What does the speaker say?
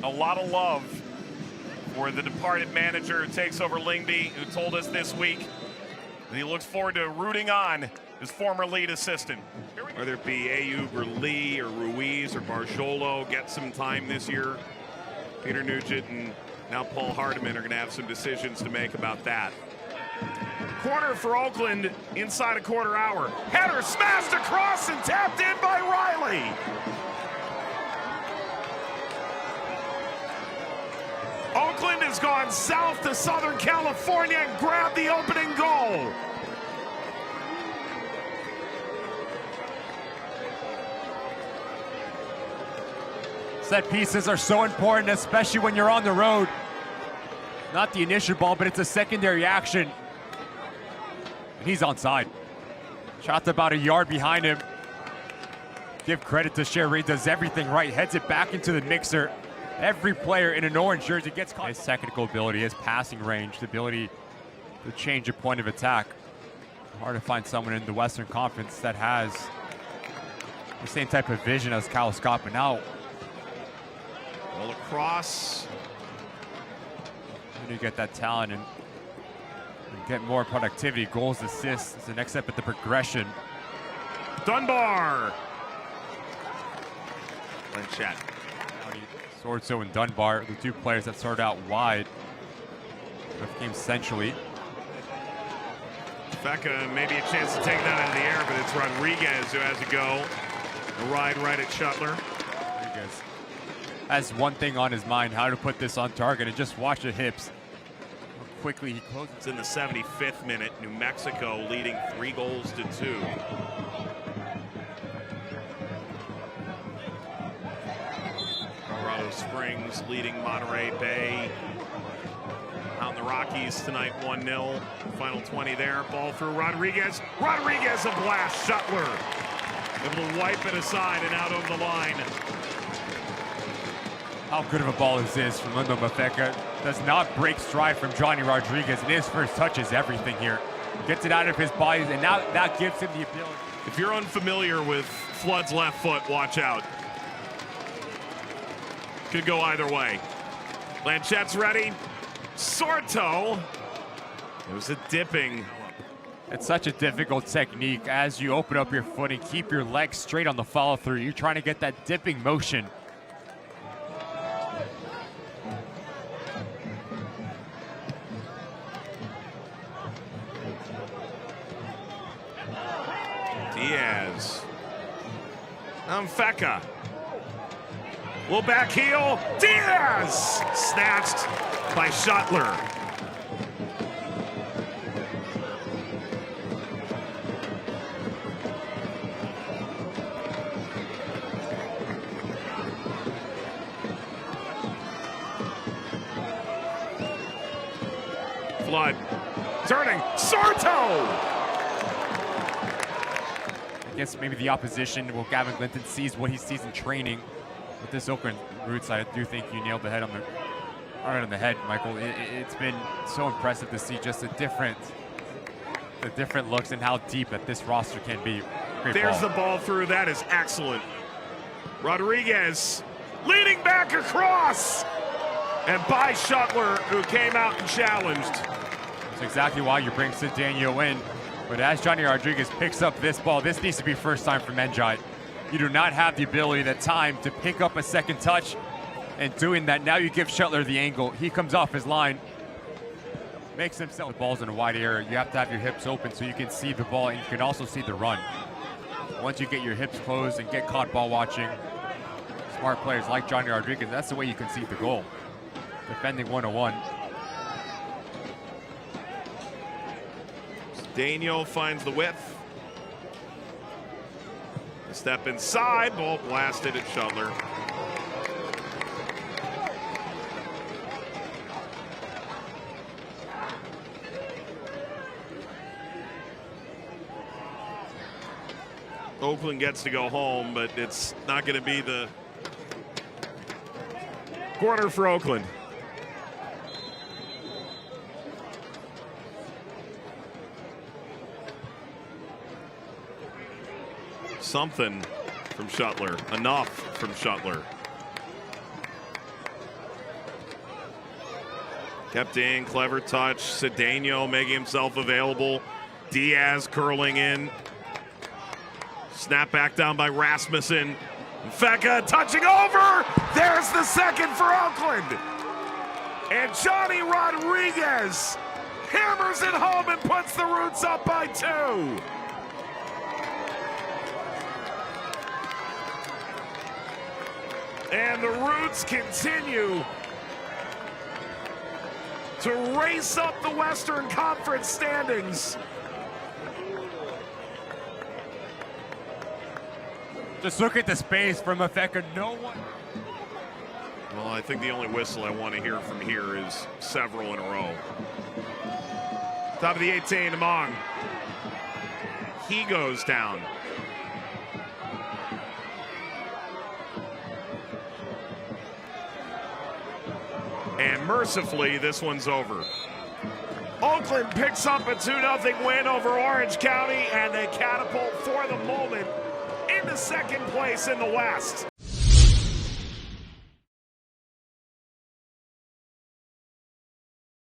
a lot of love for the departed manager who takes over Lyngby, who told us this week that he looks forward to rooting on his former lead assistant. Whether it be Ayub or Lee or Ruiz or Barjolo get some time this year, Peter Nugent and now Paul Hardiman are going to have some decisions to make about that. Corner for Oakland inside a quarter hour. Header smashed across and tapped in by Riley. Oakland has gone south to Southern California and grabbed the opening goal. Set pieces are so important, especially when you're on the road. Not the initial ball, but it's a secondary action. And he's onside. Chattha about a yard behind him. Give credit to Sherry, does everything right, heads it back into the mixer. Every player in an orange jersey gets caught. His technical ability, his passing range, the ability to change a point of attack. Hard to find someone in the Western Conference that has the same type of vision as Kyle Scott, but now roll across. When you get that talent and get more productivity, goals, assists, it's the next step at the progression. Dunbar. Blanchette. Sorto and Dunbar, the two players that started out wide, both came centrally. Mfeka, maybe a chance to take that out of the air, but it's Rodriguez who has to go. A ride right at Shuttler. Rodriguez has one thing on his mind, how to put this on target, and just watch the hips. How quickly he closes. It's in the 75th minute. New Mexico leading 3-2. Colorado Springs leading Monterey Bay. Out in the Rockies tonight, 1-0. Final 20 there. Ball through Rodriguez. Rodriguez a blast. Shuttler able to wipe it aside and out over the line. How good of a ball is this from Lindo Mfeka? Does not break stride from Johnny Rodriguez, and his first touch is everything here. Gets it out of his body, and now that gives him the ability. If you're unfamiliar with Flood's left foot, watch out. Could go either way. Blanchette's ready. Sorto. It was a dipping. It's such a difficult technique as you open up your foot and keep your legs straight on the follow through. You're trying to get that dipping motion. Diaz. Mfeka. Little back heel. Diaz! Snatched by Shuttler. Flood. Turning. Sorto! I guess maybe the opposition, well, Gavin Clinton sees what he sees in training. With this Oakland Roots side, I do think you nailed the head on the right on the head, Michael. It's been so impressive to see just the different looks and how deep that this roster can be. Great There's ball. the ball through. That is excellent. Rodriguez leading back across, and by Shuttler, who came out and challenged. That's exactly why you bring Cedeño in. But as Johnny Rodriguez picks up this ball, this needs to be first time for Njie. You do not have the ability, the time to pick up a second touch, and doing that, now you give Shuttler the angle. He comes off his line, makes himself. The ball's in a wide area. You have to have your hips open so you can see the ball and you can also see the run. Once you get your hips closed and get caught ball watching, smart players like Johnny Rodriguez, that's the way you can see the goal. Defending 101. Cedeño finds the width. Step inside, ball blasted at Shuttler. Oakland gets to go home, but it's not going to be the corner for Oakland. Something from Shuttler, enough from Shuttler. Kept in, clever touch. Cedeño making himself available. Diaz curling in. Snap back down by Rasmussen. Mfeka touching over. There's the second for Oakland. And Johnny Rodriguez hammers it home and puts the Roots up by 2. And the Roots continue to race up the Western Conference standings. Just look at the space from Mfeka. No one. Well, I think the only whistle I want to hear from here is several in a row. Top of the 18, Among. He goes down. And mercifully, this one's over. Oakland picks up a 2-0 win over Orange County, and they catapult for the moment into second place in the West.